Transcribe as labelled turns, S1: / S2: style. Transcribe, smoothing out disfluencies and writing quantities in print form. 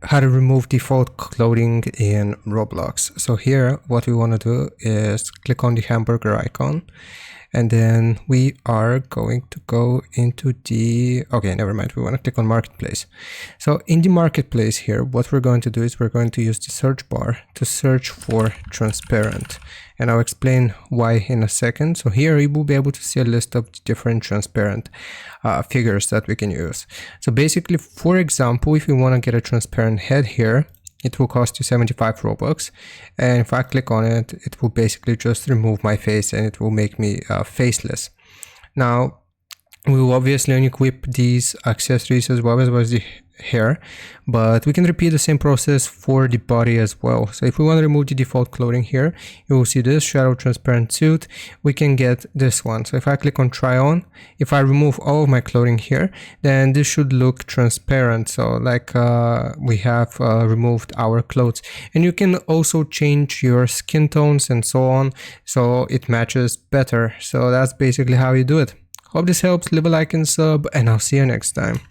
S1: how to remove default clothing in Roblox. So here what we want to do is click on the hamburger icon, and then we are going to go into the, okay, never mind, we want to click on marketplace. So in the marketplace here, what we're going to do is we're going to use the search bar to search for transparent, and I'll explain why in a second. So here you will be able to see a list of different transparent figures that we can use. So basically, for example, if you want to get a transparent head here, it will cost you 75 Robux, and if I click on it, it will basically just remove my face and it will make me faceless. Now, we will obviously only equip these accessories as well as the hair, but we can repeat the same process for the body as well. So if we want to remove the default clothing here, you will see this shadow transparent suit. We can get this one. So if I click on try on, if I remove all of my clothing here, then this should look transparent. So like we have removed our clothes, and you can also change your skin tones and so on, so it matches better. So that's basically how you do it. Hope this helps. Leave a like and sub, and I'll see you next time.